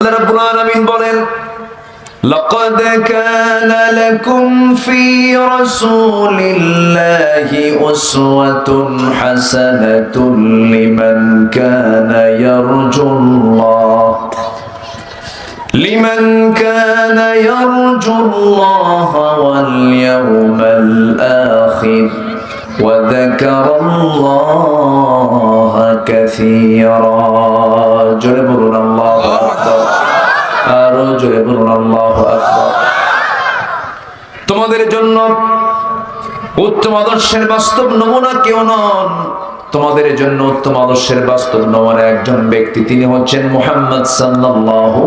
رب العالمين বলেন لقد كان لكم في رسول الله أسوة حسنة لمن كان يرجو الله واليوم الآخر وذكر الله كثيرا جربنا الله أكبر তোমাদের জন্য উত্তম আদর্শের বাস্তব নমুনা কেউ নন, তোমাদের জন্য উত্তম আদর্শের বাস্তব নমুনা একজন ব্যক্তি, তিনি হচ্ছেন মুহাম্মদ সাল্লাল্লাহু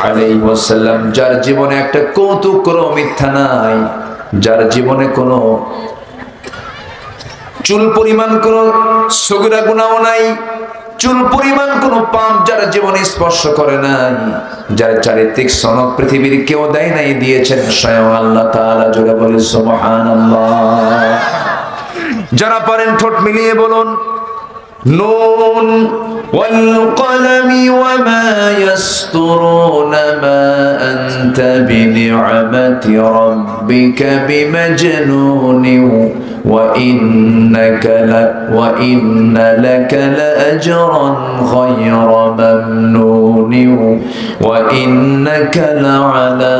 আলাইহি ওয়াসাল্লাম, যার জীবনে একটা কৌতুক কোনো মিথ্যা নাই, যার জীবনে কোনো চুল পরিমাণ কোনো সগীরা গুনাহ নাই, চুল পরিমাণ কোনো পাপ যার জীবনে স্পর্শ করে নাই, যার চারিত্রিক সনদ পৃথিবীর কেউ দেয় নাই, দিয়েছেন স্বয়ং আল্লাহ তাআলা। জোরে বলি সুবহানাল্লাহ। যারা পারেন ঠোঁট মিলিয়ে বলুন নুন ওয়াল কলমি ওয়া মা ইয়াসতুরুন মা আনতা বিনি'মাতি রাব্বিকা বিমাজনুন وإن لك لأجرا غير ممنون وإنك لعلى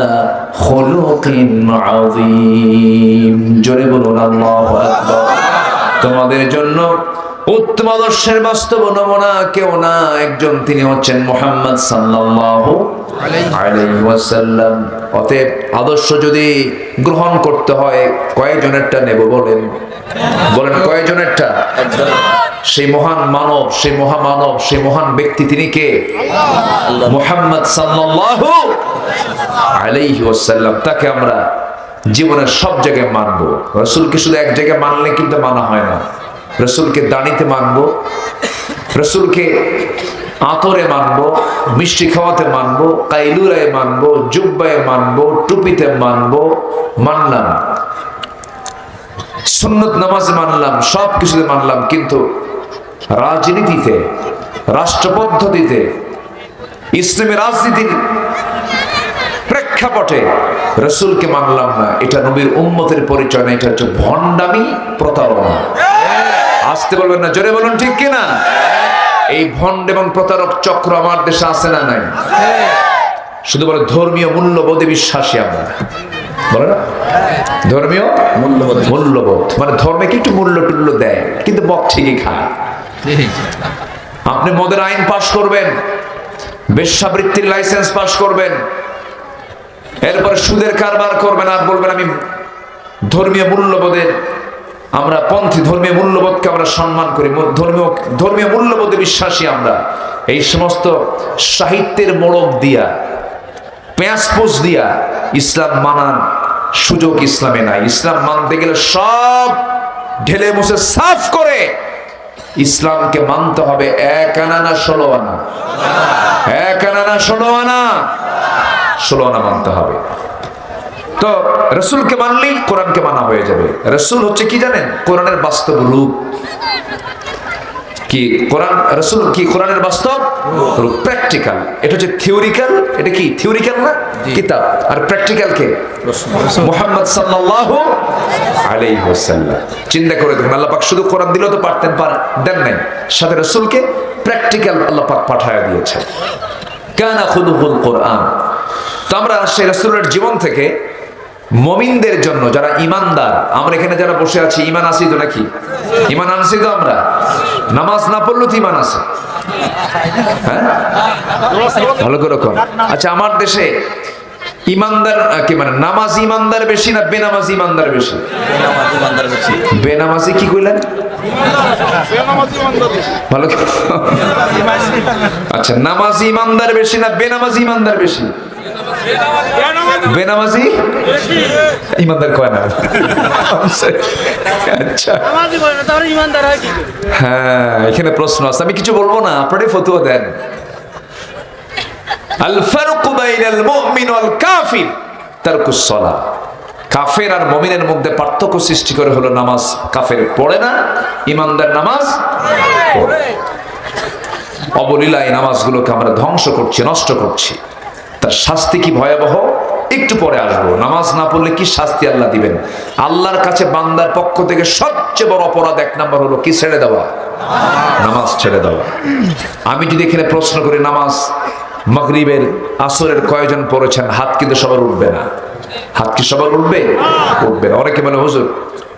خلق عظيم জোরে বলুন আল্লাহু আকবার। তোমাদের জন্য উত্তম আদর্শের বাস্তব নমুনা কেউ না, একজন, তিনি হচ্ছেন মুহাম্মদ সাল্লাল্লাহু আলাইহি ওয়াসাল্লাম। অতএব আদর্শ যদি গ্রহণ করতে হয় কয়জনেরটা নেব বলেন কয়জনেরটা? সেই মহান মানব, সেই মহামানব, সেই মহান ব্যক্তি তিনি কে? মুহাম্মদ সাল্লাল্লাহু আলাইহি ওয়াসাল্লাম। তাকে আমরা জীবনের সব জায়গায় মানবো। রাসূলকে শুধু এক জায়গায় মানলে কিন্তু মানা হয় না। রাসূলকে দাড়িতে মানবো, রাসূলকে আতরে মানবো, মিষ্টি খাওয়াতে মানবো, কাইলুরায় মানবো, জুব্বায় মানবো, টুপিতে মানবো, মানলাম, সুন্নত নামাজে মানলাম, সব কিছুতে মানলাম, কিন্তু রাজনীতিতে, রাষ্ট্র পদ্ধতিতে, ইসলামী রাজনীতির প্রেক্ষাপটে রাসূলকে মানলাম না, এটা নবীর উম্মতের পরিচয় না, এটা হচ্ছে ভণ্ডামি, প্রতারণা। আসতে বলবেন না, জোরে বলুন ঠিক কিনা? এই ভণ্ড এবং প্রতারক চক্র আমার দেশে আছে না নাই? শুধু বলে ধর্মীয় মূল্যবোধে বিশ্বাসী আমরা, বলে না ধর্মীয় মূল্যবোধ, মানে ধর্মে কি একটু মূল্য টুল্য দেয়, কিন্তু বক ঠিকই খায়। আপনি মদের আইন পাশ করবেন, বেশ্যাবৃত্তির লাইসেন্স পাশ করবেন, এরপরে সুদের কারবার করবেন, আর বলবেন আমি ধর্মীয় মূল্যবোধের, আমরা পন্থী, ধর্মীয় মূল্যবোধকে আমরা সম্মান করি, ধর্মীয় মূল্যবোধে বিশ্বাসী আমরা। এই সমস্ত সাহিত্যের মোড়ক দিয়া, পেঁয়াজপোষ দিয়া ইসলাম মানার সুযোগ ইসলামে নাই। ইসলাম মানতে গেলে সব ঢেলে মুছে সাফ করে ইসলামকে মানতে হবে। 1 আনা না 16 আনা, 1 আনা না 16 আনা, 16 আনা মানতে হবে। তো রাসূলকে মানলেই কোরআনকে মানা হয়ে যাবে। রাসূল হচ্ছে কি জানেন? কোরআনের বাস্তব রূপ। কি কোরআন? রাসূল কি কোরআনের বাস্তব রূপ, প্র্যাকটিক্যাল। এটা হচ্ছে থিওরিক্যাল, এটা কি থিওরিক্যাল না কিতাব, আর প্র্যাকটিক্যাল কে? মুহাম্মদ সাল্লাল্লাহু আলাইহি ওয়াসাল্লাম। চিন্তা করে দেখুন, আল্লাহ পাক শুধু কোরআন দিলেও তো পারতেন, দেন নাই, সাথে রাসূলকে প্র্যাকটিক্যাল আল্লাহ পাক পাঠায়া দিয়েছেন। কানা খুলুকুল কোরআন। তো আমরা সেই রাসূলের জীবন থেকে মুমিনদের জন্য, যারা ঈমানদার, আমরা এখানে যারা বসে আছি ঈমান আছি তো নাকি? ঈমান আনছি তো আমরা? নামাজ না পড়লেও তো ঈমান আছে, হ্যাঁ? ভালো করে কোন। আচ্ছা, আমার দেশে ঈমানদার কি, মানে নামাজি ঈমানদার বেশি না বেনামাজি ঈমানদার বেশি? বেনামাজি কি কইলেন? ভালো। আচ্ছা, নামাজি ঈমানদার বেশি না বেনামাজি ঈমানদার বেশি? বেনামাজি ইমানদার কয় না। আচ্ছা, হ্যাঁ, এখানে প্রশ্ন আছে, আমি কিছু বলবো না, আপনারাই ফতোয়া দেন। আল ফারকু বাইনাল মুমিন ওয়াল কাফির তারকুস সালাহ। কাফের আর মুমিনের মধ্যে পার্থক্য সৃষ্টি করে হলো নামাজ। কাফের পড়ে না, ঈমানদার নামাজ পড়ে। অবলীলায় নামাজগুলোকে আমরা ধ্বংস করছি, নষ্ট করছি। তার শাস্তি কি ভয়াবহ একটু পরে আসবো। নামাজ না পড়লে কি শাস্তি আল্লাহ দিবেন। আল্লাহর কাছে বান্দার পক্ষ থেকে সবচেয়ে বড় অপরাধ 1 নম্বর হলো কি? ছেড়ে দেওয়া, নামাজ ছেড়ে দেওয়া। আমি যদি এখানে প্রশ্ন করি নামাজ মাগরিবের আসরের কয়জন পড়েছেন, হাত কিন্তু সবার উঠবে না। হাত কি সবার উঠবে? উঠবে না। অনেকে বলে হুজুর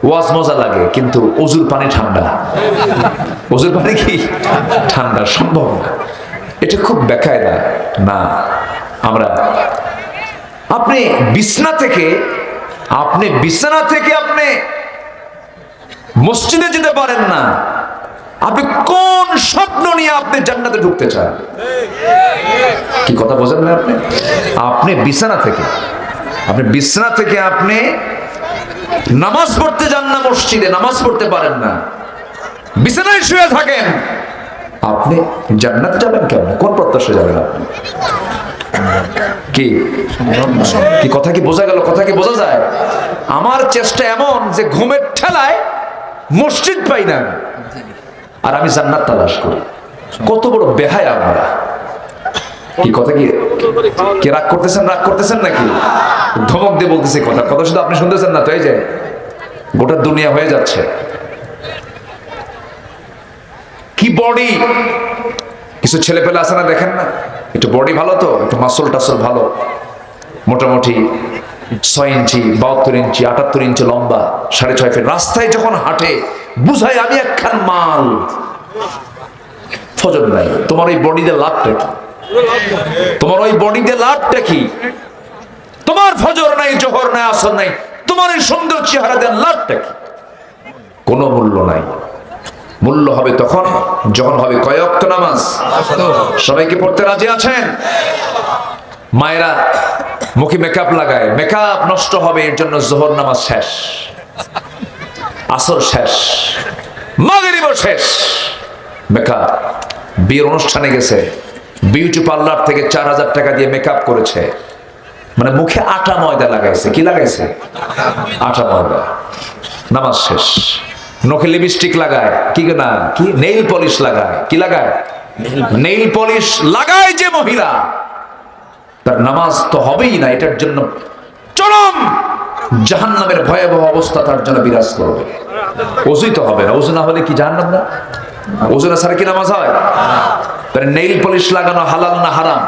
ওয়াজ মজা লাগে কিন্তু ওজুর পানি ঠান্ডা। ওজুর পানি কি ঠান্ডা? সম্ভব না। এটা খুব বেকায়দা না। আমরা আপনি বিছানা থেকে আপনি মসজিদে যেতে পারেন না। আপনি কোন স্বপ্ন নিয়ে আপনি জান্নাতে ঢুকতে চান? কি কথা বোঝেন না আপনি? আপনি বিছানা থেকে আপনি নামাজ পড়তে যান না, মসজিদে নামাজ পড়তে পারেন না, বিছানায় শুয়ে থাকেন, আপনি জান্নাতে যাবেন কেমন? কোন প্রত্যাশা যাবেন আপনি? কি কথা কি বোঝা গেল? কথা কি বোঝা যায়? আমার চেষ্টা এমন যে ঘুমের ঠেলায় মসজিদ পাই না আর আমি জান্নাত তালাশ করি। কত বড় বেহায়া আমরা! কি কথা কি রাগ করতেছেন নাকি? ধমক দিয়ে বলতেছি কথা শুধু আপনি শুনতেছেন না তো? এই যে গোটা দুনিয়া হয়ে যাচ্ছে। কি বডি! কিছু ছেলে পেলে আছে না, দেখেন না, একটু বডি ভালো তো, একটু মাসল টাসল ভালো, মোটামুটি 6 ইঞ্চি 72 ইঞ্চি 78 ইঞ্চি লম্বা, 6.5 ফিট। রাস্তায় যখন হাঁটে বুঝাই আমি একখান মাল। ফজর নাই, তোমার ওই বডিতে লাভটা কি? তোমার ফজর নাই, জোহর নাই, আসর নাই, তোমার এই সুন্দর চেহারা দেন লাভটা কি? কোনো মূল্য নাই। মূল্য হবে তখন যখন হবে কয় ওয়াক্ত নামাজ। সবাইকে পড়তে রাজি আছেন? মায়েরা মুখে মেকআপ লাগায়, মেকআপ নষ্ট হবে এর জন্য জোহর নামাজ শেষ, আসর শেষ, মাগরিবও শেষ। মেকআপ বিয়ের অনুষ্ঠানে গেছে, বিউটি পার্লার থেকে 4000 টাকা দিয়ে মেকআপ করেছে, মানে মুখে আটা ময়দা লাগাইছে। কি লাগাইছে? আটা ময়দা। নামাজ শেষ। নখে লিপস্টিক লাগায়, কি নেইল পলিশ লাগায়। কি লাগায়? নেইল পলিশ লাগায় যে মহিলা, তার নামাজ তো হবেই না। এটার জন্য চরম জাহান্নামের ভয়াবহ অবস্থা তার জন্য বিরাজ করবে। ওযুই তো হবে না। ওযু না হলে কি জাহান্নাম না? ওযু না ছাড়া কি নামাজ হয়? তাহলে নেইল পলিশ লাগানো হালাল না হারাম?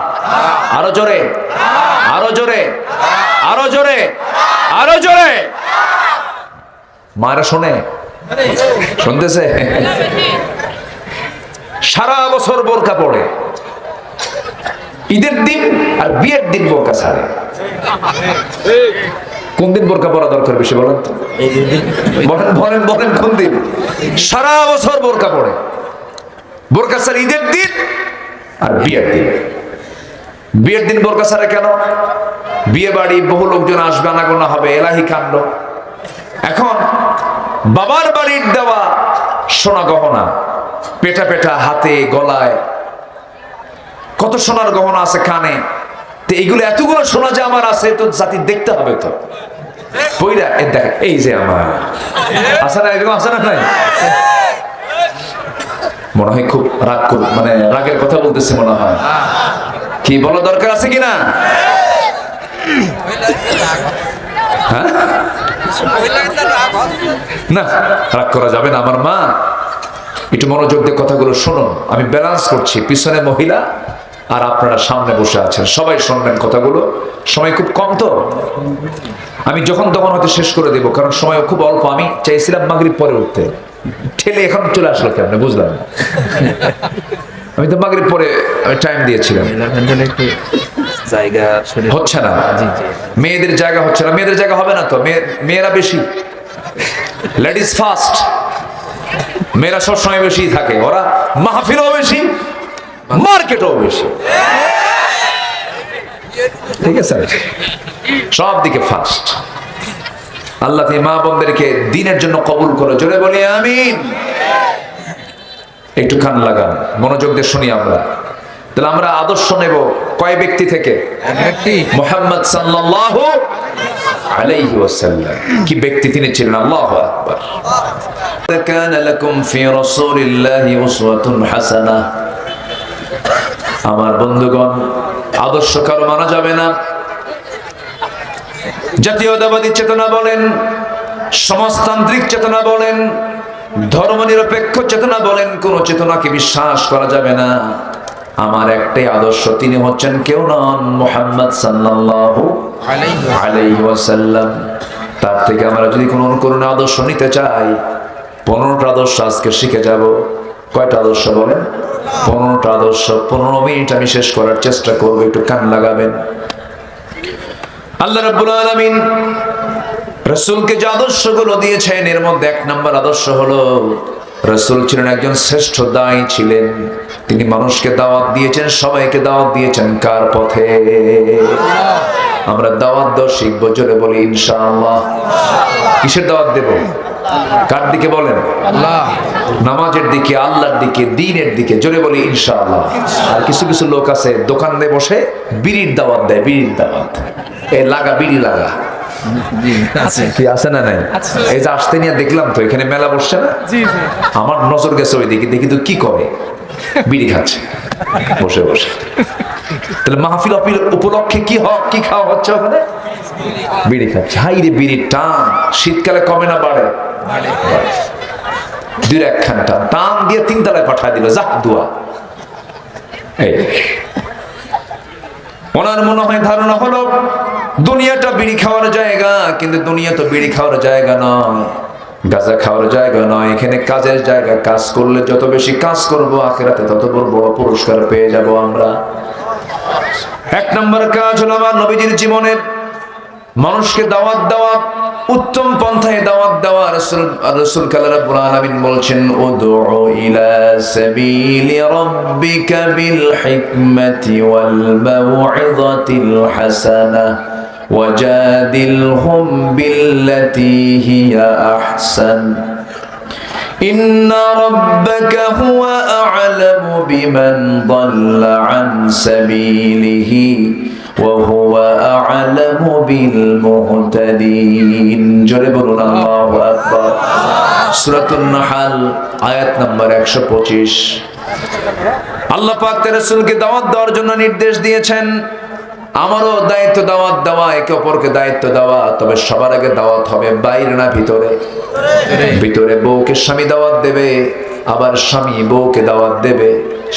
আরো জোরে, আরো জোরে, আরো জোরে, আরো জোরে। মারা শোনে, শুনতেছে? সারা বছর বোরকা পড়ে, ঈদের দিন আর বিয়ের দিন বোরকা ছাড়ে। কোন দিন বোরকা পরা দরকার বেশি বলেন তো? বলেন কোন দিন? সারা বছর বোরকা পড়ে, বোরকা ছাড়ে ঈদের দিন আর বিয়ের দিন। বিয়ের দিন বোরকা ছাড়ে কেন? বিয়ে বাড়ি, বহু লোকজন আসবে, আনাগোনা হবে, এলাহি কাণ্ড। এখন বাবার বাড়ির দেওয়া সোনা গহনা, পেটা হাতে, গলায়, কত সোনার গহনা আছে কানে, তো এইগুলো এতগুলো সোনা যে আমার আছে, তো জাতি দেখতে হবে তো। বইরা দেখ, এই যে আমার আছে না, এরকম আছে না? নাই? মনে হয় খুব রাগ মানে রাগের কথা বলতেছে মনে হয়। কি বলা দরকার আছে কিনা? হ্যাঁ, না রাগ করা যাবে না। আমার মা, একটু মনোযোগ দিয়ে কথাগুলো শুনুন। আমি ব্যালেন্স করছি, পিছনে মহিলা আর আপনারা সামনে বসে আছেন, সবাই শুনবেন কথাগুলো। সময় খুব কম তো, আমি যখন তখন হয়তো শেষ করে দেবো, কারণ সময় খুব অল্প। আমি চাইছিলাম মাগরিব পরে উঠতে, ঠেলে এখন চলে আসলো কেমন বুঝলাম। আমি তো মাগরিব পরে আমি টাইম দিয়েছিলাম, জায়গা হচ্ছে না, মেয়েদের জায়গা হচ্ছে না। মেয়েদের জায়গা হবে না তো, মেয়েরা বেশি, লেডিস ফার্স্ট। মেয়েরা সবসময় বেশি থাকে, ওরা মাহফিলও বেশি, মার্কেটও বেশি। ঠিক আছে, সব দিকে ফার্স্ট। আল্লাহ মা বোনদেরকে দিনের জন্য কবুল করো, জোরে বলি আমিন। একটু কান লাগান, মনোযোগ দিয়ে শুনি আমরা। তাহলে আমরা আদর্শ নেব কয় ব্যক্তি থেকে? মুহাম্মদ সাল্লাল্লাহু আলাইহি ওয়াসাল্লাম। কি ব্যক্তি তিনি ছিলেন! আল্লাহু আকবার। কানা লাকুম ফি রাসূলিল্লাহি উসওয়াতুন হাসানাহ। আমার বন্ধুগণ, আদর্শ কারো মানা যাবে না। জাতীয়তাবাদী চেতনা বলেন, সমাজতান্ত্রিক চেতনা বলেন, ধর্মনিরপেক্ষ চেতনা বলেন, কোন চেতনাকে বিশ্বাস করা যাবে না। আমার একটাই আদর্শ, তিনি হচ্ছেন কেউ নন, মুহাম্মদ সাল্লাল্লাহু আলাইহি ওয়াসাল্লাম। তার থেকে আমরা যদি কোনো অনুকরণে আদর্শ নিতে চাই, 15টা আদর্শ আজকে শিখে যাব। কয়টা আদর্শ বলেন? 15টা আদর্শ। 15 মিনিট আমি শেষ করার চেষ্টা করব, একটু কান লাগাবেন। আল্লাহ রাব্বুল আলামিন রাসূলকে যে আদর্শগুলো দিয়েছেন, এর মধ্যে 1 নম্বর আদর্শ হলো, রাসূল ছিলেন একজন শ্রেষ্ঠ দায়ী ছিলেন। তিনি মানুষকে দাওয়াত দিয়েছেন, সবাইকে দাওয়াত দিয়েছেন কার পথে? আমরা দাওয়াত দেওয়া শিখবো, জোরে বলি ইনশাআল্লাহ। কিসের দাওয়াত দেব? কার দিকে বলেন? আল্লাহ। নামাজের দিকে, আল্লাহর দিকে, দ্বীনের দিকে, জোরে বলি ইনশাআল্লাহ। আর কিছু কিছু লোক আছে দোকানে বসে বিড়ির দাওয়াত দেয়, বিড়ির দাওয়াত। এই লাগা, বিড়ি লাগা, কি আছে না নাই? এই যে আসতে নিয়ে দেখলাম তো এখানে মেলা বসছে না, আমার নজর গেছে ওই দিকে, দেখি তো কি করে, বিড়ি খাচ্ছে বসে বসে। তাহলে মাহফিল উপলক্ষে কি খাওয়া হচ্ছে ওখানে? বিড়ি খাচ্ছে। হাই রে বিড়ির টান, শীতকালে কমে না বাড়ে? 2-1 টান দিয়ে 3 তলায় পাঠায় দিল, যাক দুয়া। এই ওনার মনে হয় ধারণা হলো দুনিয়াটা বিড়ি খাওয়ার জায়গা, কিন্তু দুনিয়া তো বিড়ি খাওয়ার জায়গা নয়, গাঁজা খাওয়ার জায়গা নয়। এখানে কাজের জায়গা, কাজ করলে যত বেশি কাজ করব, আখিরাতে তত বড় পুরস্কার পেয়ে যাব আমরা। 1 নম্বর কাজ হলো আমার নবীজির জীবনের মানুষকে দাওয়াত দেওয়া, উত্তম পন্থায় দাওয়াত দেওয়া। রাসূল আল্লাহ রাব্বুল আলামিন বলছেন, উদউ ইলা সাবিলি রাব্বিকা বিল হিকমাতি ওয়াল মাউইযাতিল হাসানাহ ওয়াজাদিলহুম বিল্লাতী হিয়া আহসান ইন্না রাব্বাকা হুয়া আ'লামু বিমান দাল্লা আন সাবিলিহি ওয়া হুয়া আ'লামু বিল মুহতাদিন। জোরে বলুন আল্লাহু আকবার। সূরাতুন নাহল আয়াত নাম্বার 125। আল্লাহ পাক তার রাসূলকে দাওয়াত দেওয়ার জন্য নির্দেশ দিয়েছেন। আমারও দায়িত্ব দাওয়াত দেওয়া, একে অপরকে দায়িত্ব দেওয়া। তবে সবার আগে দাওয়াত হবে বাইরে না ভিতরে? ভিতরে বউকে স্বামী দাওয়াত দেবে, আবার স্বামী বউকে দাওয়াত দেবে।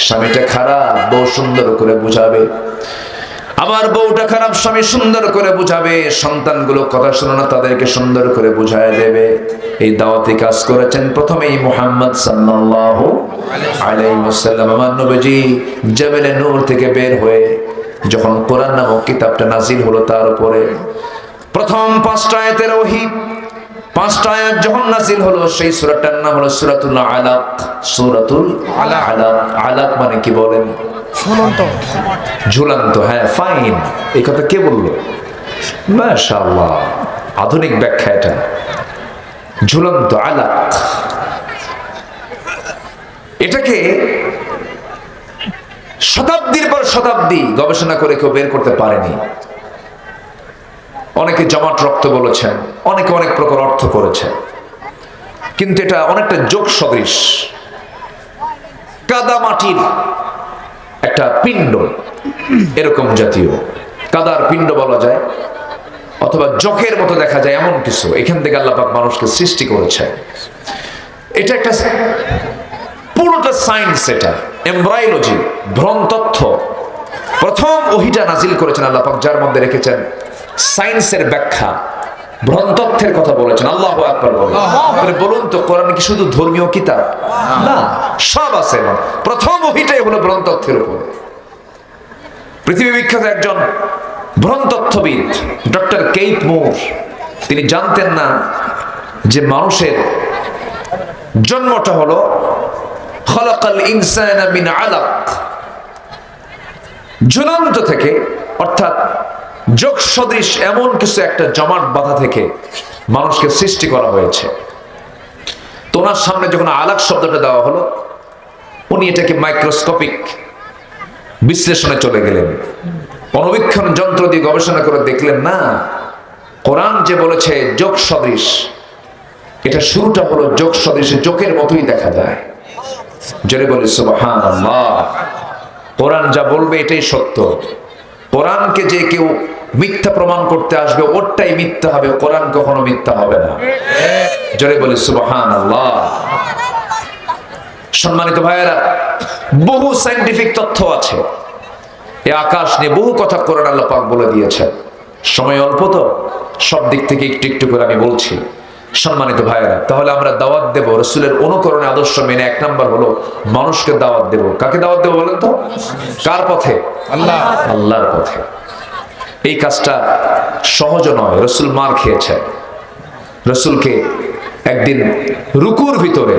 স্বামীটা খারাপ, বউ সুন্দর করে বুঝাবে, আবার বউটা খারাপ, স্বামী সুন্দর করে বুঝাবে। সন্তানগুলো কথা শোনে না, তাদেরকে সুন্দর করে বুঝায় দেবে। এই দাওয়াতি কাজ করেছেন প্রথমেই মুহাম্মদ সাল্লাল্লাহু আলাইহি ওয়াসাল্লাম। আমার নবীজি জাবেলে নূর থেকে বের হয়ে যখন কোরআন নামক কিতাবটা নাজিল হলো তার উপরে, প্রথম 5টা আয়াতের ওহী, 5টা আয়াত যখন নাজিল হলো, সেই সূরাটার নাম হলো সূরাতুল আলাক। সূরাতুল আলাক। আলাক মানে কি বলেন? ঝুলন্ত। ঝুলন্ত, হ্যাঁ, ফাইন। এই কথা কে বললো? মাশাআল্লাহ, আধুনিক ব্যাখ্যা এটা। ঝুলন্ত আলাক, এটাকে শতাব্দীর পর শতাব্দী গবেষণা করে কেউ বের করতে পারেনি। অনেকে জমাট রক্ত বলেছেন, অনেকে অনেক প্রকার অর্থ করেছেন, কিন্তু এটা অনেকটা যোগ সদৃশ। কাদা মাটির একটা পিণ্ড, এরকম জাতীয় কাদার পিণ্ড বলা যায়, অথবা জকের মতো দেখা যায়, এমন কিছু। এখান থেকে আল্লাহ পাক মানুষকে সৃষ্টি করেছে। এটা একটা পুরোটা সায়েন্স, এটা এমব্রায়োলজি, ভ্রূণতত্ত্ব। প্রথম ওহীটা নাজিল করেছেন আল্লাহ পাক, যার মধ্যে রেখেছেন সায়েন্সের ব্যাখ্যা, ভ্রূণতত্ত্বের কথা বলেছেন। আল্লাহু আকবার বলেন। বলুন তো, কোরআন কি শুধু ধর্মীয় কিতাব? না, সব আছে। প্রথম ওহীটাই হলো ভ্রূণতত্ত্বের উপর। পৃথিবী বিখ্যাত একজন ভ্রূণতত্ত্ববিদ ডক্টর কেইট মুর, তিনি জানতেন না যে মানুষের জন্মটা হলো খলাকাল ইনসানা মিন আলাক, ঝুলন্ত থেকে, অর্থাৎ যোগ সদৃশ এমন কিছু একটা জমাট বাঁধা থেকে মানুষকে সৃষ্টি করা হয়েছে। তো ওনার সামনে যখন আলাক শব্দটা দেওয়া হলো, উনি এটাকে মাইক্রোস্কোপিক বিশ্লেষণে চলে গেলেন। অণুবীক্ষণ যন্ত্র দিয়ে গবেষণা করে দেখলেন, না, কোরআন যে বলেছে যোগ সদৃশ, এটা শুরুটা হলো যোগ সদৃশ, যোগের মতোই দেখা যায়। জোরে বলি সুবহানাল্লাহ। কোরআন যা বলবে এটাই সত্য। কোরআনকে যে কেউ মিথ্যা প্রমাণ করতে আসবে ওরটাই মিথ্যা হবে, কোরআন কখনো মিথ্যা হবে না। জোরে বলি সুবহানাল্লাহ। সম্মানিত ভাইয়েরা, বহু সায়েন্টিফিক তথ্য আছে এই আকাশ নিয়ে, বহু কথা কোরআন আল্লাহ পাক বলে দিয়েছেন। সময় অল্প তো সব দিক থেকে একটু একটু করে আমি বলছি। সম্মানিত ভাইয়েরা, তাহলে আমরা দাওয়াত দেব রাসূলের অনুকরণে আদর্শ মেনে। এক নাম্বার হলো মানুষকে দাওয়াত দেব। কাকে দাওয়াত দেব বলেন তো? কার পথে? আল্লাহর পথে। এই কাজটা সহজ নয়, রাসূল মার খেয়েছেন। রাসূলকে একদিন রুকুর ভিতরে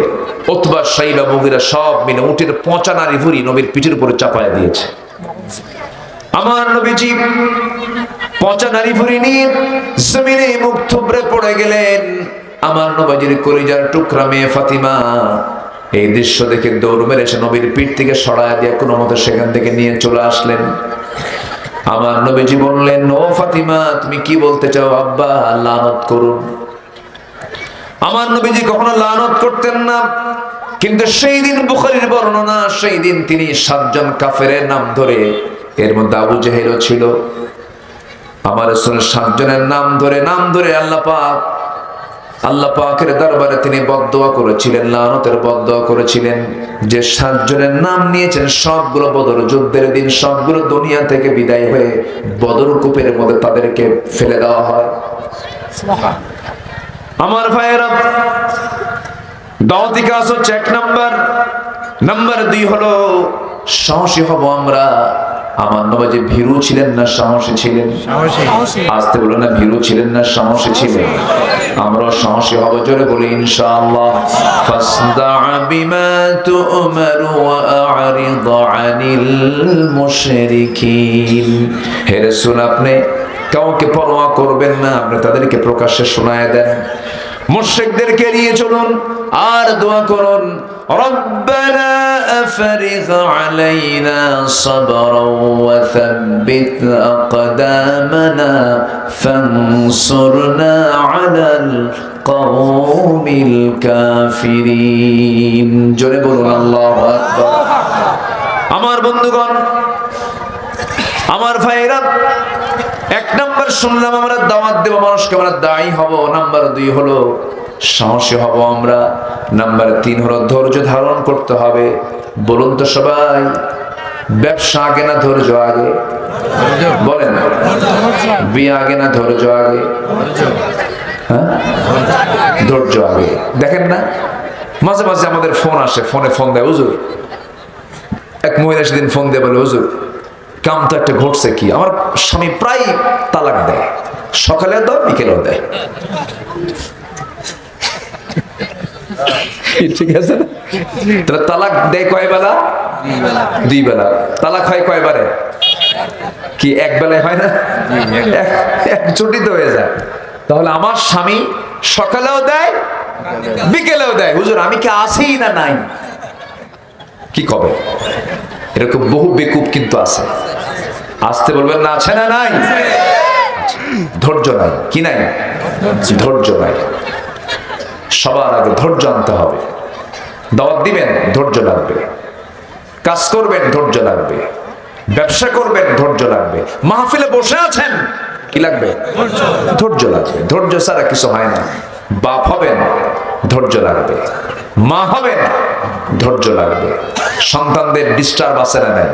উতবা, শাইবা, মুগীরা সব মিলে উটের পচা নারী ভুঁড়ি নবীর পিঠের উপরে চাপায়া দিয়েছে। আমার নবীজি পচা নারী ভুঁড়ি নিয়ে জমিনে মুখ থুবড়ে পড়ে গেলেন। আমার নবীজির কলিজার টুকরা মেয়ে ফাতিমা এই দৃশ্য দেখে দৌড় মেরে এসে নবীর পিঠ থেকে সরায় দিয়ে কোনো মতো সেখান থেকে নিয়ে চলে আসলেন। আমার নবীজি বললেন, ও ফাতিমা, তুমি কি বলতে চাও? আব্বা লানত করুন। আমার নবীজি কখনো লানত করতেন না, কিন্তু সেই দিন বুখারীর বর্ণনা, সেই দিন তিনি 7 জন কাফেরের নাম ধরে, এর মধ্যে আবু জেহেলও ছিল, আমার রাসূল 7 জনের নাম ধরে আল্লাহ পাকের দরবারে তিনি বদদোয়া করেছিলেন, লানতের বদদোয়া করেছিলেন। যে 7 জনের নাম নিয়েছেন সবগুলো বদর যুদ্ধের দিন, সবগুলো দুনিয়া থেকে বিদায় হয়ে বদর কূপের মধ্যে তাদেরকে ফেলে দেওয়া হয়। আমার ভাইয়েরা, দাওয়াতি কাজ হচ্ছে 1 নাম্বার। নাম্বার 2 হলো সাহসী হব আমরা। আমার নবীজি ভীরু ছিলেন না সাহসী ছিলেন? আসতে বলো না, ভীরু ছিলেন না সাহসী ছিলেন? আমরা সাহসী হব, জোরে বলি ইনশাআল্লাহ। ফাসদা বিমা তু'মারু ওয়া আ'রিদ আনিল মুশরিকিন। হে রাসূল, আপনি কাউকে পরোয়া করবেন না, আপনি তাদেরকে প্রকাশ্যে শোনায় দেন। মুশরিকদেরকে এড়িয়ে চলুন আর দোয়া করুন, রব্বানা আফরিগ আলাইনা সাবরান ওয়া সাব্বিত আকদামানা ফানসুরনা আলাল কওমিল কাফিরিন। জোরে বলুন আল্লাহু আকবার। আমার বন্ধুগণ, আমার ভাইরা, 1 নাম্বার শুনলাম আমরা দাওয়াত দেব মানুষকে, আমরা দায়ী হব। নাম্বার 2 হলো সাহসী হব আমরা। নাম্বার 3 হলো ধৈর্য ধারণ করতে হবে। বলুন তো সবাই, ব্যবসা আগে না ধৈর্য আগে? বলেন, বিয়ে আগে না ধৈর্য আগে? হ্যাঁ, ধৈর্য আগে। দেখেন না, মাঝে মাঝে আমাদের ফোন আসে, ফোন দেয় হুজুর। এক মহিলা সেদিন ফোন দিয়ে বলে, হুজুর কাম তো একটা ঘটছে কি, আমার স্বামী প্রায় তালাক দেয়, সকালে দেয় বিকেলেও দেয়। ঠিক আছে না? তাহলে তালাক দেয় কয় বেলা? 2 বেলা। তালাক হয় কয় বারে? কি এক বেলায় হয় না? এক ছুটিতে হয়ে যায়। তাহলে আমার স্বামী সকালেও দেয় বিকেলেও দেয়, হুজুর আমি কি আছি না নাই? কি কবে? এরকম বহু বেকুব কিন্তু আছে। আসতে বলবেন না, আছে না নাই? ধৈর্য নাই। কি নাই? ধৈর্য নাই। সবার আগে ধৈর্য আনতে হবে। দাওয়াত দিবেন, ধৈর্য লাগবে। কাজ করবেন, ধৈর্য লাগবে। ব্যবসা করবেন, ধৈর্য লাগবে। মাহফিলে বসে আছেন, কি লাগবে? ধৈর্য লাগবে। ধৈর্য ছাড়া কিছু হয় না। বাপ হবেন, ধৈর্য লাগবে। মা হবেন, ধৈর্য লাগবে। সন্তানদের ডিস্টার্ব আছে না নাই?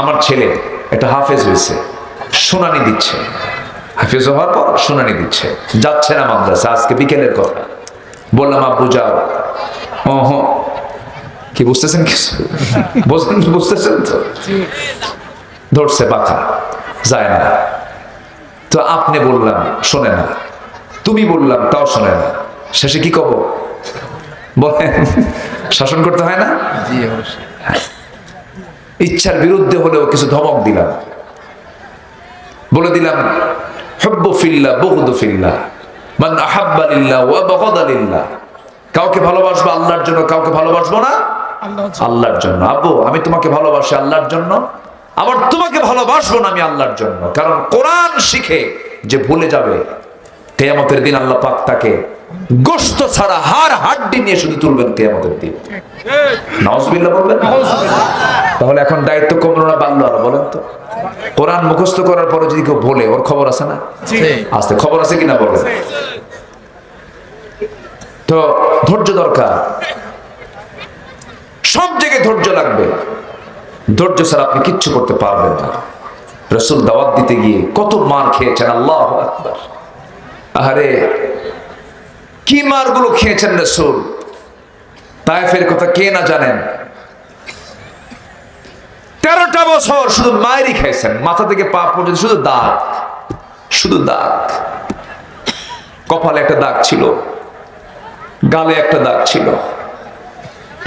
আমার ছেলে একটা হাফেজ হয়েছে, শুনানি দিচ্ছে। হাফেজ হওয়ার পর শুনানি দিচ্ছে, যাচ্ছে না মাদ্রাসা। আজকে বিকেলের কথা বললাম, আব্বু যাও। কি বুঝতেছেন? কিছু বুঝতেছেন তো? ধরছে বাঁকা, যায় না। তো আপনি বললাম শোনে না, তুমি বললাম তাও শোনে না। শেষে কি কব বলেন? শাসন করতে হয় না? ইচ্ছার বিরুদ্ধে হলেও কিছু ধমক দিলাম, বলে দিলাম হুব্বু ফিল্লাহ বুগদু ফিল্লাহ, মান আহাব্বা লিল্লাহ ওয়া বাগাদা লিল্লাহ। কাউকে ভালোবাসবো আল্লাহর জন্য, কাউকে ভালোবাসবো না আল্লাহর জন্য। আব্বু আমি তোমাকে ভালোবাসি আল্লাহর জন্য, আবার তোমাকে ভালোবাসবো না আমি আল্লাহর জন্য। কারণ কোরআন শিখে যে ভুলে যাবে, কিয়ামতের দিন আল্লাহ পাক তাকে গোশত ছাড়া হাড় হাড্ডি নিয়ে শুধু তুলবেন কিয়ামতের দিন। নাউজুবিল্লাহ বলবেন। তাহলে এখন দায়িত্ব কমলো না বাড়লো? আর বলেন তো, কোরআন মুখস্থ করার পরে যদি কেউ বলে, ওর খবর আছে না? আস্তে খবর আছে কিনা বলেন? তো ধৈর্য দরকার, সব জায়গায় ধৈর্য লাগবে। ধৈর্য ছাড়া আপনি কিচ্ছু করতে পারবেন না। রাসূল দাওয়াত দিতে গিয়ে কত মার খেয়েছেন, আল্লাহু আকবার। আরে কি মারগুলো খেয়েছেন রাসূল, তায়েফের কথা কে না জানেন। 13টা বছর শুধু মায়েরই খাইছেন, মাথা থেকে পা পর্যন্ত শুধু দাগ, শুধু দাগ। কপালে একটা দাগ ছিল, গালে একটা দাগ ছিল,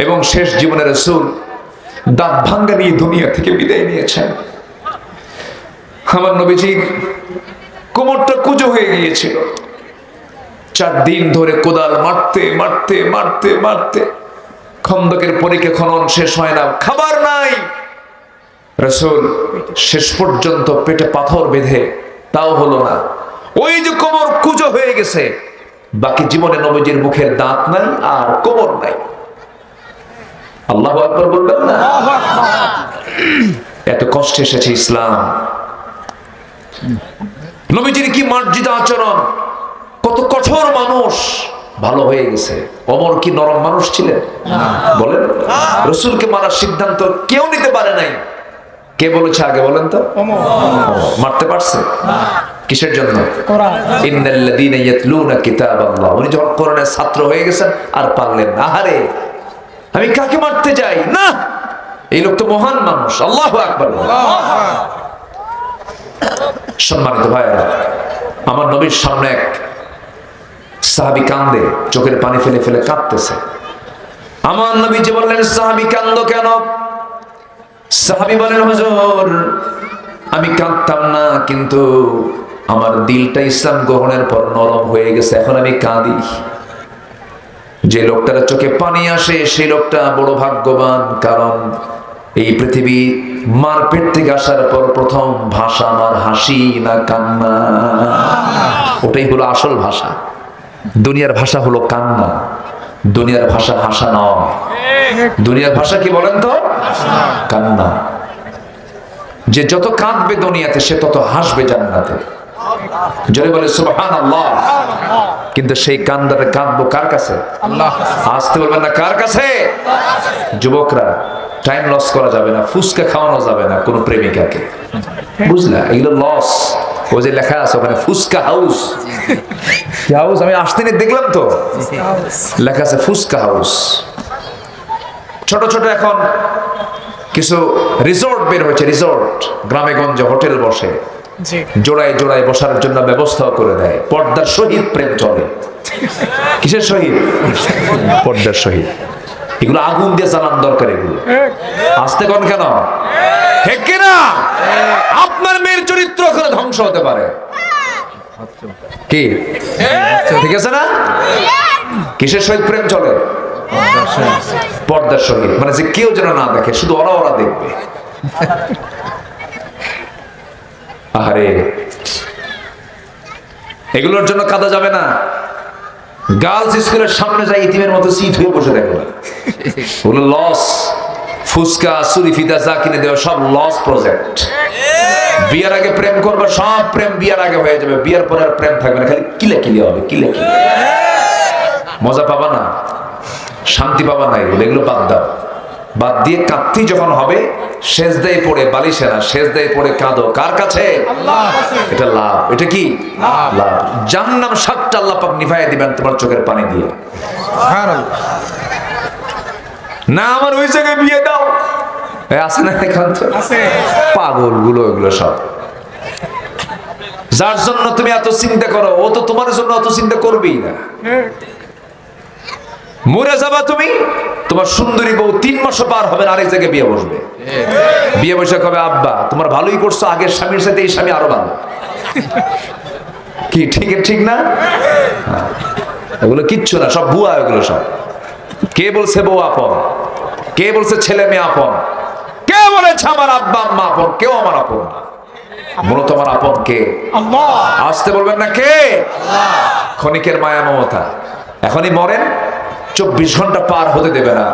এবং শেষ জীবনে রাসূল দাঁত ভাঙ্গা নিয়ে দুনিয়া থেকে বিদায় নিয়েছেন। আমার নবীজির কোমরটা কুঁজো হয়ে গিয়েছিল। 4 দিন ধরে কোদাল মারতে মারতে মারতে মারতে খন্দকের পরীক্ষা খনন শেষ হয় না, খাবার নাই। রাসূল শেষ পর্যন্ত পেটে পাথর বেঁধে, তাও হলো না। ওই যে কোমর কুঁজো হয়ে গেছে, বাকি জীবনে নবীজির মুখের দাঁত নাই আর কোমর নাই। আল্লাহু আকবার বলবেন না? এত কষ্টে এসেছে ইসলাম। নবীজির কি মার্জিত আচরণ, কত কঠোর মানুষ, ভালো হয়ে গেছে। ওমর কি নরম মানুষ ছিলেন? বলেন। রাসূলকে মারার সিদ্ধান্ত কেউ নিতে পারে নাই। কে বলেছে আগে বলেন তো? মারতে পারছে কিসের জন্য? ইন্নাল্লাযীনা ইয়াতলুনা কিতাবাল্লাহ। উনি যখন কোরআনের ছাত্র হয়ে গেছেন আর পারলেন না। আরে আমি কাকে মারতে যাই না, এই লোক তো মহান মানুষ। আল্লাহু আকবার। সম্মানিত ভাইরা, আমার নবীর সামনে এক সাহাবী কান্দে, চোখের পানি ফেলে ফেলে কাঁদতেছে। আমার নবী যে বললেন, সাহাবী কান্দো কেন? সাহাবী বলেন, হুজুর আমি কাঁদতাম না, কিন্তু আমার দিলটা ইসলাম গ্রহণের পর নরম হয়ে গেছে, এখন আমি কাঁদি। যে লোকটার চোখে পানি আসে সেই লোকটা বড় ভাগ্যবান, কারণ এই পৃথিবী মার পেট থেকে আসার পর প্রথম ভাষা আমার হাসি না কান্না। ওটাই হলো আসল ভাষা। দুনিয়ার ভাষা হলো কান্না, দুনিয়ার ভাষা হাসা নয়। দুনিয়ার ভাষা কি বলেন তো? কান্না। যে যত কাঁদবে দুনিয়াতে সে তত হাসবে জান্নাতে। জোরে বলে সুবহানাল্লাহ। কিন্তু সেই কান্দারে কাঁদবো কার কাছে? আল্লাহ। আসতে বলবেন না, কার কাছে? যুবকরা, টাইম লস করা যাবে না, ফুসকা খাওয়ানো যাবে না কোন প্রেমিকাকে, বুঝলা? এগুলো লস। ও যে লেখা আছে ওখানে ফুসকা হাউস, হাউস আমি আসতে নিয়ে দেখলাম তো লেখা আছে ফুসকা হাউস। ছোট ছোট এখন কিছু রিসোর্ট বের হয়েছে, রিসোর্ট গ্রামে গঞ্জে হোটেল বসে, জোড়ায় জোড়ায় বসার জন্য ব্যবস্থা করে দেয়। পর্দার সহিত প্রেম চলে। কিসের সহিত? পর্দার সহিত। এগুলো আগুন দিয়ে জ্বালান দরকার। এগুলো আসতে কোন কেন? ঠিক কিনা? আপনার মেয়ের চরিত্র ওখানে ধ্বংস হতে পারে। কি ঠিক আছে না? কিসের সহিত প্রেম চলে? পর্দার সহিত। মানে যে কেউ যেন না দেখে, শুধু ওরা ওরা দেখবে। আরে এগুলোর জন্য কাঁদা যাবে না। গার্লস স্কুলের সামনে যাই ইতিমের মতো সিট হয়ে বসে দেখো, ওগুলো লস। ফুসকা সুরিফিদা যা কিনে দেওয়া সব লস প্রজেক্ট। বিয়ার আগে প্রেম করবে, সব প্রেম বিয়ার আগে হয়ে যাবে, বিয়ার পরে আর প্রেম থাকবে না, খালি কিলে কিলে হবে, কিলে কিলে। মজা পাবা না, শান্তি পাবা না। এগুলো বাদ দাও। বাদ দিয়ে কাঁদতেই যখন হবে, সেজদায় পড়ে, বালিশে না, সেজদায় পড়ে কাঁদো। কার কাছে? এটা লাভ। এটা কি লাভ? জাহান্নাম 7টা আল্লাহ পাক নিভাইয়া দিবেন তোমার চোখের পানি দিয়ে। না আমার ওই জায়গায় বিয়ে দাও, আছে না এখন তো পাগল গুলো, এগুলো সব। যার জন্য তুমি এত চিন্তা করো, ও তো তোমার জন্য অত চিন্তা করবেই না। মরে যাবা তুমি, তোমার সুন্দরী বউ 3 মাসও পার হবে না, আরেক জায়গায় বিয়ে বসবে। বিয়ে বসে কবে, আব্বা তোমার ভালোই করছো, আগের স্বামীর সাথে এই স্বামী আরো ভালো। কি ঠিক ঠিক না? এগুলো কিচ্ছু না, সব ভুয়া। এগুলো সব। কে বলছে বউ আপন? কে বলছে ছেলে মেয়ে আপন? কে বলেছে আমার আব্বা আম্মা আপন? কেউ আমার আপন না। মূলত আমার আপন কে? আল্লাহ। আসতে বলবেন না, কে? আল্লাহ। ক্ষণিকের মায়া মমতা। এখনই মরেন, 24 ঘন্টা পার হতে দেবে না।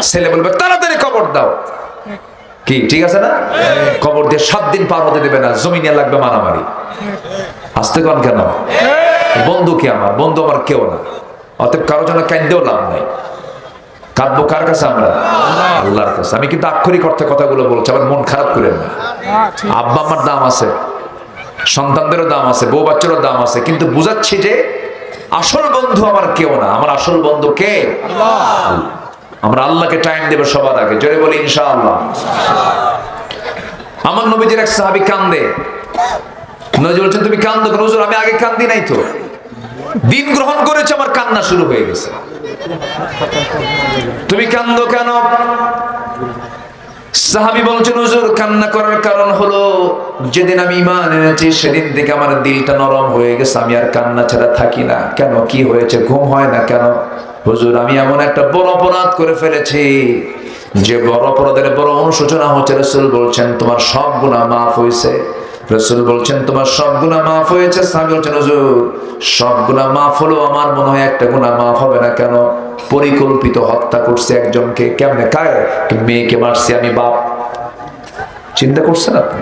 ছেলে বলবে তাড়াতাড়ি কবর দাও। কি ঠিক আছে না? কবর দিয়ে 7 দিন পার হতে দেবে না, জমিনে লাগবে মারামারি। আসতে কন কেন? বন্ধু কি আমার? বন্ধু আমার কেউ না। অতএব কারো জন্য কাঁদতেও লাভ নাই। কাঁদবো কার কাছে? আমরা আল্লাহর কাছে। আমি কিন্তু আক্ষরিক অর্থে কথাগুলো বলছি, আবার মন খারাপ করেন না। আব্বা আমার দাম আছে, সন্তানদেরও দাম আছে, বউ বাচ্চারও দাম আছে, কিন্তু বুঝাচ্ছি যে আসল বন্ধু আমার কেউ না। আমার আসল বন্ধু কে? আল্লাহ। আমরা আল্লাহকে টাইম দেব সবার আগে। জোরে বলি ইনশাআল্লাহ। আমার নবীজির এক সাহাবী কান্দে। নবী বলছেন তুমি কান্দো কেন? হুজুর আমি আগে কান্দি নাই তো, দিন গ্রহণ করেছে আমার কান্না শুরু হয়ে গেছে। তুমি কান্দো কেন? সাহাবী বলছেন হুজুর কান্না করার কারণ হলো যেদিন আমি ঈমান এনেছি সেদিন থেকে আমার দিলটা নরম হয়ে গেছে, আমি আর কান্না ছাড়া থাকি না। কেন, কি হয়েছে? ঘুম হয় না কেন? হুজুর আমি এমন একটা বড় অপরাধ করে ফেলেছি যে বড় অপরাধের বড় অনুশোচনা হচ্ছে। রাসূল বলছেন তোমার সব গুনাহ মাফ হয়েছে। রাসূল বলছেন তোমার সব গুনাহ মাফ হয়েছে। সাহাবী বলছেন হুজুর সব গুনাহ মাফ হলো, আমার মনে হয় একটা গুনাহ মাফ হবে না। কেন? পরিকল্পিত হত্যা করছে একজনকে। কেমনে? কায়? মেয়েকে মারছি আমি, বাপ। চিন্তা করছেন আপনি?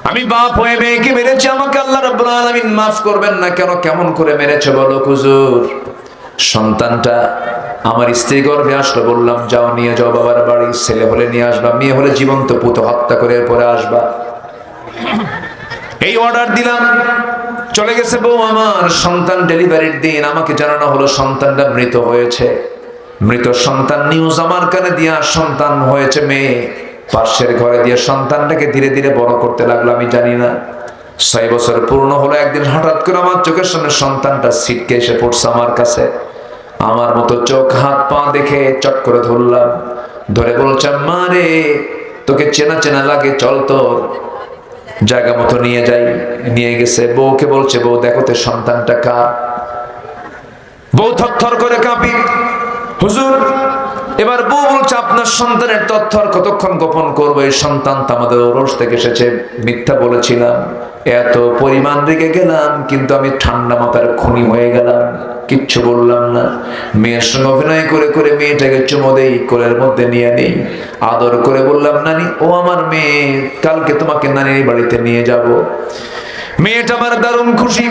আমি বাপ হয়ে মেয়েকে মেরেছি, আমাকে আল্লাহ রাব্বুল আলামিন মাফ করবেন না কেন? কেমন করে মেরেছে বলো হুজুর? সন্তানটা আমার স্ত্রী গর্ভে আসলো, বললাম যাও নিয়ে যাও বাবার বাড়ি, ছেলে হলে নিয়ে আসবা, মেয়ে হলে জীবন্ত পুত হত্যা করে পরে আসবা। এই অর্ডার দিলাম, চলে গেছে বউ আমার। সন্তান ডেলিভারির দিন আমাকে জানানো হলো সন্তানটা মৃত হয়েছে। মৃত সন্তান নিউজ আমার কানে দিয়া, সন্তান হয়েছে মেয়ে। পাশের ঘরে দিয়ে সন্তানটাকে ধীরে ধীরে বড় করতে লাগলো। আমি জানি না 6 বছর পূর্ণ হলো, একদিন হঠাৎ করে আমার চোখের সামনে সন্তানটা ছিটকে এসে পড়ছে আমার কাছে। আমার মতো চোখ হাত পা দেখে চট করে ধরলাম, ধরে বলছে মা রে তোকে চেনা চেনা লাগে, চল তোর জায়গা মতো নিয়ে যাই। নিয়ে গেছে, বউকে বলছে বউ দেখো তো সন্তানটা কার। বউ থরথর করে কাঁপি। হুজুর এবার বউ বলছে আপনার সন্তানের তথ্য আর কতক্ষণ গোপন করবো? এই সন্তান তো আমাদের ওরস থেকে এসেছে। মিথ্যা বলেছিলাম, এত পরিমাণ রেগে গেলাম, কিন্তু আমি ঠান্ডা মাথার খুনি হয়ে গেলাম, কিচ্ছু বললাম না। মেয়ের সঙ্গে অভিনয় করে করে মেয়েটাকে চুমো দেই, কোলের মধ্যে নিয়ে নেই, আদর করে বললাম নানি ও আমার মেয়ে, কালকে তোমাকে নানির বাড়িতে নিয়ে যাব। মেয়েটা আমার দারুণ খুশি,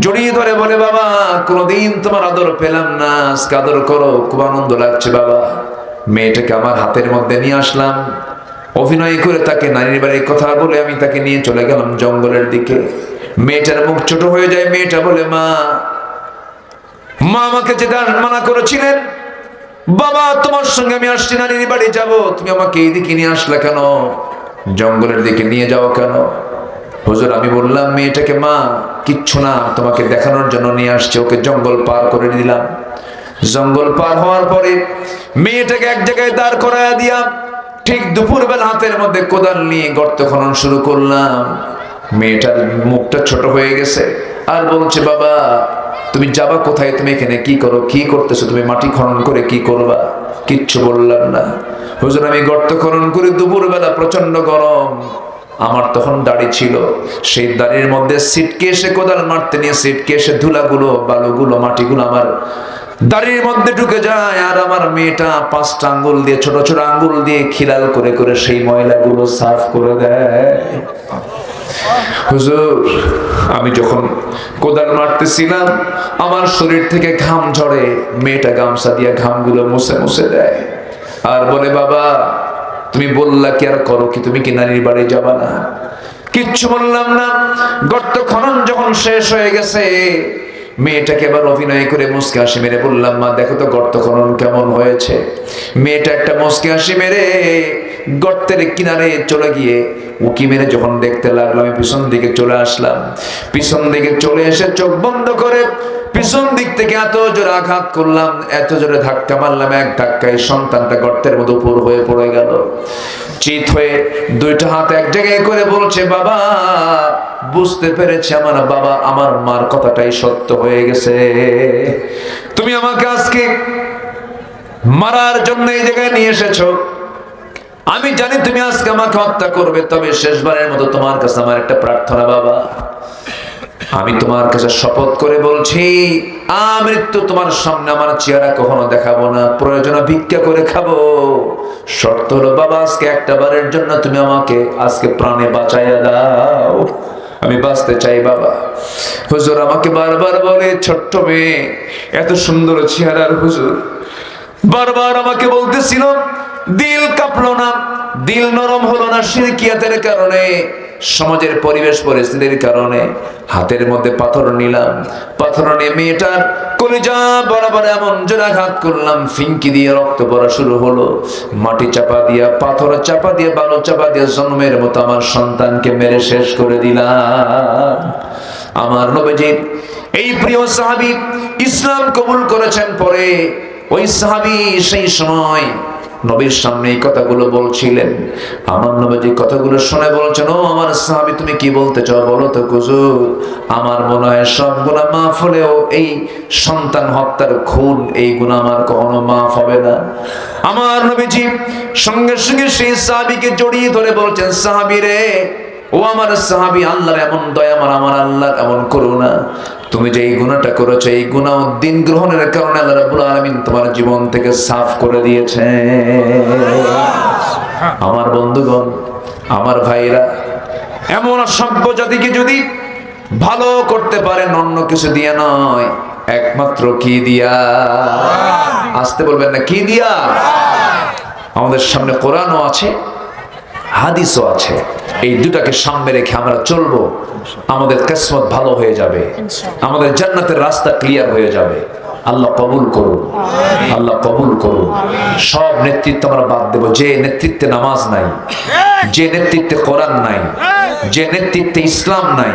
জড়িয়ে ধরে বলে বাবা কোনদিন তোমার আদর পেলাম না, আজকে আদর করো, খুব আনন্দ লাগছে বাবা। মেয়েটাকে আমার হাতের মধ্যে নিয়ে আসলাম, অভিনয় করে তাকে নানির বাড়ির কথা বলে আমি তাকে নিয়ে চলে গেলাম জঙ্গলের দিকে। মেয়েটার মুখ ছোট হয়ে যায়, মেয়েটা বলে মা মা আমাকে যেটা মানা করেছিলেন, বাবা তোমার সঙ্গে আমি আসছি, নানির বাড়ি যাব, তুমি আমাকে এইদিকে নিয়ে আসলে কেন? জঙ্গলের দিকে নিয়ে যাও কেন? হুজুর আমি বললাম মেয়েটাকে মা কিচ্ছু না, তোমাকে দেখানোর জন্য নিয়ে আসছে। ওকে জঙ্গল পার করে দিলাম। জঙ্গল পার হওয়ার পরে মেয়েটাকে এক জায়গায় দাঁড় করায়া দিয়া ঠিক দুপুরবেলা হাতের মধ্যে কোদাল নিয়ে গর্ত খনন শুরু করলাম। মেয়েটার মুখটা ছোট হয়ে গেছে আর বলছে বাবা তুমি যাবা কোথায়? তুমি এখানে কি করো? কি করতেছো তুমি? মাটি খনন করে কি করবা? কিচ্ছু বললাম না। হুজুর আমি গর্ত খনন করে দুপুরবেলা, প্রচন্ড গরম, আমার তখন দাড়ি ছিল, সেই দাড়ির মধ্যে ছিটকে এসে কোদাল মারতে নিয়ে ছিটকে এসে ধুলাগুলো, বালুগুলো, মাটিগুলো আমার দাড়ির মধ্যে ঢুকে যায়। আর আমার মেয়েটা 5টা আঙ্গুল দিয়ে, ছোট ছোট আঙ্গুল দিয়ে খিলাল করে করে সেই ময়লাগুলো সাফ করে দেয়। হুজুর আমি যখন কোদাল মারতেছিলাম আমার শরীর থেকে ঘাম ঝরে, মেয়েটা গামছা দিয়ে ঘামগুলো মুছে মুছে দেয় আর বলে বাবা তুমি বললা কি আর করো কি? তুমি কি নানির বাড়ি যাবা না? কিচ্ছু বললাম না। গর্ত খনন যখন শেষ হয়ে গেছে মেয়েটাকে আবার অভিনয় করে মুচকি হাসি মেরে বললাম মা দেখো তো গর্ত খনন কেমন হয়েছে। মেয়েটা একটা মুচকি হাসি মেরে গর্তের কিনারে চলে গিয়ে উকি মেরে যখন দেখতে লাগলো, আমি পিছন দিকে চলে আসলাম। পিছন দিকে চলে এসে চোখ বন্ধ করে পিছন দিক থেকে এত জোরে আঘাত করলাম, এত জোরে ধাক্কা মারলাম, এক ধাক্কায় সন্তানটা গর্তের মধ্যে উপর হয়ে পড়ে গেল। চিত হয়ে 2টা হাত এক জায়গায় করে বলছে বাবা বুঝতে পেরেছি আমার বাবা আমার মার কথাটাই সত্য হয়ে গেছে। তুমি আমাকে আজকে মারার জন্য এই জায়গায় নিয়ে এসেছো। আমি জানি তুমি আজকে আমাকে হত্যা করবে, তবে শেষবারের মতো তোমার কাছে আমার একটা প্রার্থনা বাবা, আমি তোমার কাছে শপথ করে বলছি আমৃত্যু তোমার সামনে আমার চেহারা কখনো দেখাবো না, প্রয়োজনে ভিক্ষা করে খাবো। শর্ত হলো বাবা, আজকে একটা বারের জন্য তুমি আমাকে আজকে প্রাণে বাঁচাইয়া দাও, আমি বাঁচতে চাই বাবা। হুজুর আমাকে বারবার বলে, ছোট্ট মেয়ে, এত সুন্দর চেহারার হুজুর বারবার আমাকে বলতেছিল, দিল কাঁপলো না, দিল নরম হলো না শিরকিয়াতের কারণে, সমাজের পরিবেশ পরিস্থিতির কারণে। হাতের মধ্যে পাথর নিলাম, পাথর নিয়ে মেয়েটার কলিজা বরাবর এমন জোরে আঘাত করলাম, ফিঙ্কি দিয়ে রক্ত পড়া শুরু হলো। মাটি চাপা দিয়া, পাথর চাপা দিয়ে, বালু চাপা দিয়ে জন্মের মতো আমার সন্তানকে মেরে শেষ করে দিলাম। আমার নবীজির এই প্রিয় সাহাবী ইসলাম কবুল করেছেন পরে। ওই সাহাবী সেই সময় নবীর সামনে এই কথাগুলো বলছিলেন। আমার নবীজি কথাগুলো শুনে বলছেন, ও আমার সাহাবী, তুমি কি বলতে চাও বলো তো হুজুর। আমার মনে হয় সব গুনাহ মাফ হলেও এই সন্তান হত্যার খুন, এই গুনাহ আমার কখনো মাফ হবে না। আমার নবীজি সঙ্গে সঙ্গে সেই সাহাবীকে জড়িয়ে ধরে বলছেন, সাহাবী রে, ও আমার সাহাবী, আল্লাহর এমন দয়া, আমার আল্লাহর এমন করুণা, তুমি যে এই গুনাহটা করেছো, এই গুনাহ দিন গ্রহণের কারণে আল্লাহ রাব্বুল আলামিন তোমার জীবন থেকে সাফ করে দিয়েছে। আমার বন্ধুগণ, আমার ভাইরা, এমন অসভ্য জাতিকে যদি ভালো করতে পারেন অন্য কিছু দিয়ে নয়, একমাত্র কি দিয়া? আসতে বলবেন না, কি দিয়া? আমাদের সামনে কোরআনও আছে, হাদিসও আছে। এই দুটাকে সামনে রেখে আমরা চলবো, আমাদের কিসমত ভালো হয়ে যাবে, আমাদের জান্নাতের রাস্তা ক্লিয়ার হয়ে যাবে। আল্লাহ কবুল করুন, আল্লাহ কবুল করুন। সব নেতৃত্ব আমরা বাদ দেব, যে নেতৃত্বে নামাজ নাই, যে নেতৃত্বে কোরআন নাই, যে নেতৃত্বে ইসলাম নাই,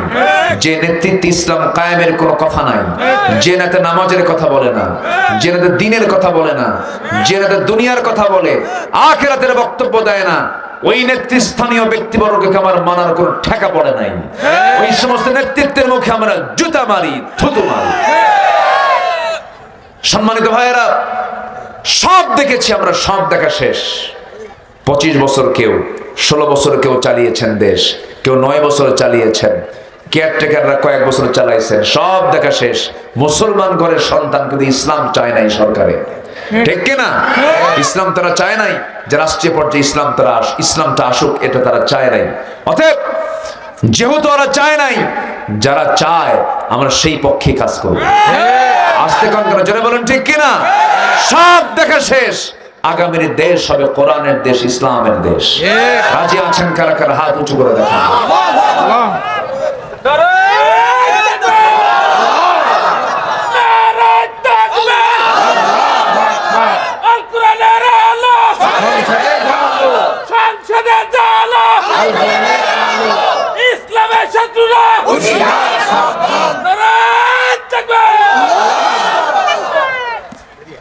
যে নেতৃত্বে ইসলাম কায়েমের কোনো কথা নাই, যে নেতা নামাজের কথা বলে না, যে নেতা দ্বীনের কথা বলে না, যে নেতা দুনিয়ার কথা বলে, আখিরাতের বক্তব্য দেয় না, ওই নেতৃস্থানীয় ব্যক্তিবর্গকে আমার মানার কোনো ঠেকা পড়ে নাই। ওই সমস্ত নেতৃত্বের মুখে আমরা জুতা মারি, থুতু মারি। সম্মানিত ভাইয়েরা, সব দেখেছি আমরা, সব দেখা শেষ। 25 বছর কেউ, 16 বছর কেউ চালিয়েছেন দেশ, কেউ 9 বছর চালিয়েছেন, কেয়ারটেকাররা কয়েক বছর চালাইছেন, সব দেখা শেষ। মুসলমান ঘরের সন্তান কিন্তু ইসলাম চায় নাই সরকারে, ঠিক কিনা? ইসলাম তারা চায় নাই যে রাষ্ট্রীয় পর্যায়ে ইসলামটা আসুক, এটা তারা চায় নাই। অতএব যেহেতু ওরা চায় নাই, যারা চায় আমরা সেই পক্ষে কাজ করব। আস্তে কান করে জোরে বলেন, ঠিক কিনা? সব দেখা শেষ। আগামীর দেশ হবে কোরআনের দেশ, ইসলামের দেশ। রাজি আছেন কারা কারা? হাত উঁচু করে দেখান। ইসলামের শত্রুরা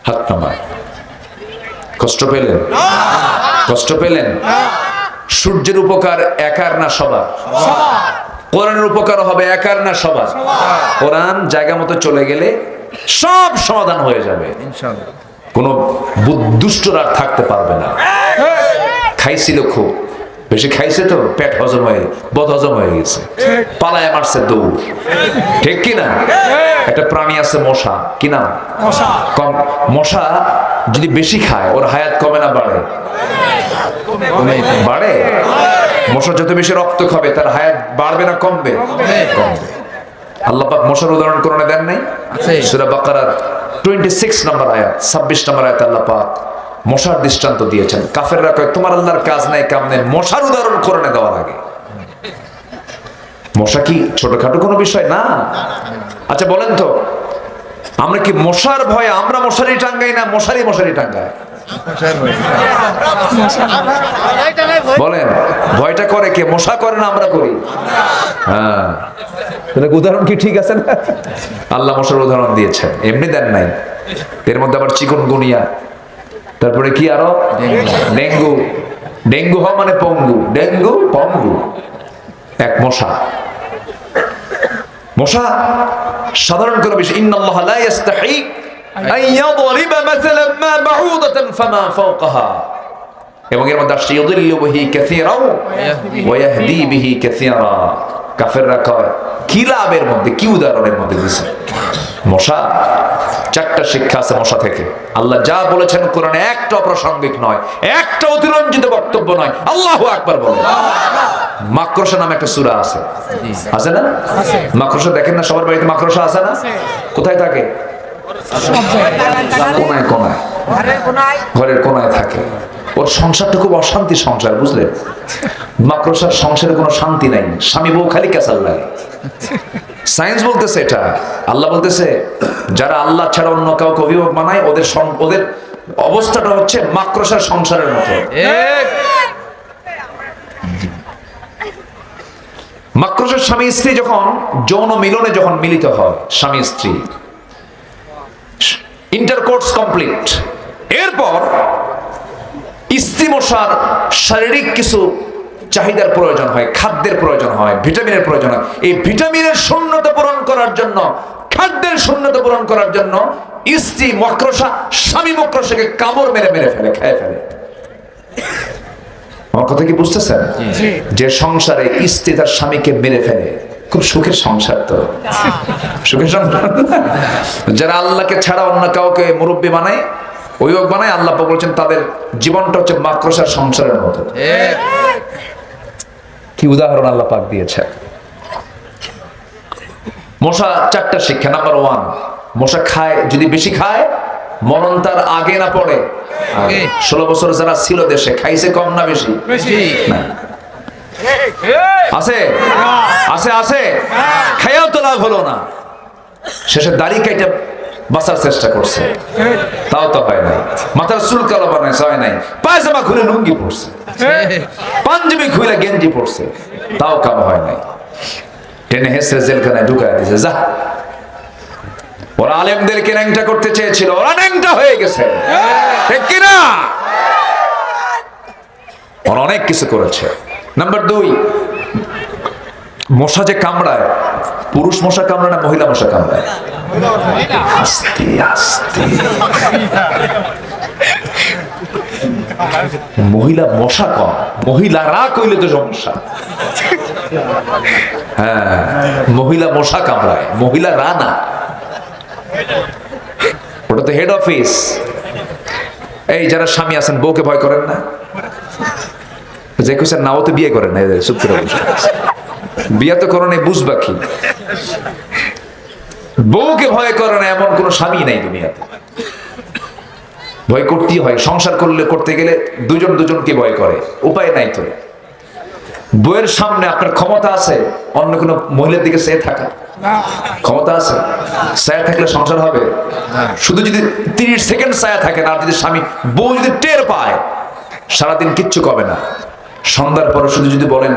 হাত নামান। কষ্ট পেলেন? কষ্ট পেলেন? সূর্যের উপকার একার না সবার? কোরআনের উপকার হবে একার না সবার? কোরআন জায়গা মতো চলে গেলে সব সমাধান হয়ে যাবে ইনশাআল্লাহ। কোনো দুষ্টরা থাকতে পারবে না। খাইছিল খুব বেশি, খাইছে তো পেট হজম হয়ে বদহজম হয়ে গেছে, পালায় মারছে দৌড়, ঠিক কিনা? একটা প্রাণী আছে মশা, কি নাম? মশা যদি বেশি খায় ওর হায়াত কমে না বাড়ে? বাড়ে। মশা যত বেশি রক্ত খাবে তার হায়াত বাড়বে না কমবে? কমবে। আল্লাহ পাক মশার উদাহরণ কোরআনে দেন নাই? সূরা বাকারার 26 নম্বর আয়াত, 26 নম্বর আয়াতে আল্লাহ পাক মশার দৃষ্টান্ত দিয়েছেন। কাফেররা কয় তোমার আল্লাহর কাজ নাই কাম নাই, মশার উদাহরণ কোরআনে দেওয়ার আগে। মশা কি ছোটখাটো কোনো বিষয় না? আচ্ছা বলেন তো, আমরা কি মশার ভয়ে আমরা মশারি টাঙ্গাই না মশারি মশারি টাঙ্গায়? বলেন, ভয়টা করে কে? মশা করে না আমরা করি? হ্যাঁ, উদাহরণ কি ঠিক আছে না? আল্লাহ মশার উদাহরণ দিয়েছেন, এমনি দেন নাই। এর মধ্যে আবার চিকুনগুনিয়া, তারপরে কি আরো ডেঙ্গু। ডেঙ্গু হওয়া মানে পঙ্গু, ডেঙ্গু পঙ্গু। এক মশা, মশা সাধারণ কোনো বিষয়। ইন্নাল্লাহা লা ইস্তাহি আন ইয়াদরিবা মাসালান মা বাউদাতান ফামা ফাওকাহা। এবং এর মধ্যে আসছে ইউদিল্লু বিহি কাসীরা ওয়া ইয়াহদি বিহি কাসীরা। কাফেররা কয় কি লাভের মধ্যে, কি উদাহরণের মধ্যে দিছে? মশা চারটা শিক্ষা আছে মশা থেকে। আল্লাহ যা বলেছেন কোরআনে একটা অপ্রাসঙ্গিক নয়, একটা অতিরঞ্জিত বক্তব্য নয়। আল্লাহু আকবার বলেন। মাকড়সা নামে একটা সূরা আছে, আছে না? মাকড়সা দেখেন না, সবার বাড়িতে মাকড়সা আছে না? কোথায় থাকে? কোনায় কোনায়, ঘরের কোনায় থাকে। ওর সংসারটা খুব অশান্তি সংসার, বুঝলেন? মাকড়সার সংসারে কোনো শান্তি নাই, স্বামী বউ খালি ক্যাসাল লাগে। সায়েন্স বলতেছে এটা, আল্লাহ বলতেছে যারা আল্লাহ ছাড়া অন্য কাউকে অভিভাবক বানায় ওদের অবস্থাটা হচ্ছে মাকড়সার সংসারের মতো। মাকড়সার স্বামী স্ত্রী যখন যৌন মিলনে যখন মিলিত হয়, স্বামী স্ত্রী ইন্টারকোর্স কমপ্লিট, এরপর স্ত্রী মশার শারীরিক কিছু চাহিদার প্রয়োজন হয়, খাদ্যের প্রয়োজন হয়, ভিটামিনের প্রয়োজন হয়। এই ভিটামিনের শূন্যতা পূরণ করার জন্য, খাদ্যের শূন্যতা পূরণ করার জন্য স্ত্রী মাকড়সা স্বামী মাকড়সাকে কামড় মেরে মেরে ফেলে, খেয়ে ফেলে। আমার কথা কি বুঝতেছেন? যে সংসারে স্ত্রী তার স্বামীকে মেরে ফেলে, খুব সুখের সংসার তো, সুখের সংসার। যারা আল্লাহকে ছাড়া অন্য কাউকে মুরব্বী বানায়, অভিভাবক বানায়, আল্লাহ বলেছেন তাদের জীবনটা হচ্ছে মাকড়সার সংসারের মতো। কি উদাহরণ আল্লাহ পাক দিয়েছে। মশা চারটা শিক্ষা। নাম্বার 1, মশা খায়, যদি বেশি খায় মরণ তার আগে না পড়ে। 16 বছর যারা ছিল দেশে, খাইছে কম না বেশি? না। আছে আছে আছে, খাইয়াও তো লাভ হলো না, শেষে দাড়ি কাইটা বাঁচার চেষ্টা করছে, তাও তো হয় নাই। মাথার চুল কালো বানাইছে, হয় নাই। পায়জামা খুলে লুঙ্গি পড়ছে, পাঞ্জাবি খুলে গেঞ্জি পড়ছে, তাও কাম হয় নাই। টেনে হেসে জেলখানায় ঢুকায় দিয়েছে। যা, ওরা আলেমদেরকে ন্যাংটা করতে চেয়েছিল, ওরা ন্যাংটা হয়ে গেছে, ঠিক কিনা? ওরা অনেক কিছু করেছে। নাম্বার 2, মশা যে কামড়ায়, পুরুষ মশা কামড়ায় না মহিলা মশা কামড়ায়? আস্তে আস্তে। মহিলা মশা কম, মহিলারা কইলে তো সমস্যা। হ্যাঁ, মহিলা মশা কামড়ায়, মহিলারা না। ওটা তো হেড অফিস। এই যারা স্বামী আছেন, বউকে ভয় করেন না? যে কুছেন না, ও তো বিয়ে করেন না, চুপ করে বসে আছে। বিয়ে তো করো নাই, বুঝবা কি? বউকে ভয় করে না এমন কোন স্বামী নাই দুনিয়াতে। ভয় করতেই হয়, সংসার করতে গেলে দুজন দুজনকে ভয় করে, উপায় নাই তো। বউয়ের সামনে আপনার ক্ষমতা আছে অন্য কোনো মহিলার দিকে চেয়ে থাকা? ক্ষমতা আছে? ছায়া থাকলে সংসার হবে? শুধু যদি 30 সেকেন্ড ছায়া থাকে না, আর যদি স্বামী বউ যদি টের পায়, সারাদিন কিচ্ছু কবে না। সন্ধ্যার পরে শুধু যদি বলেন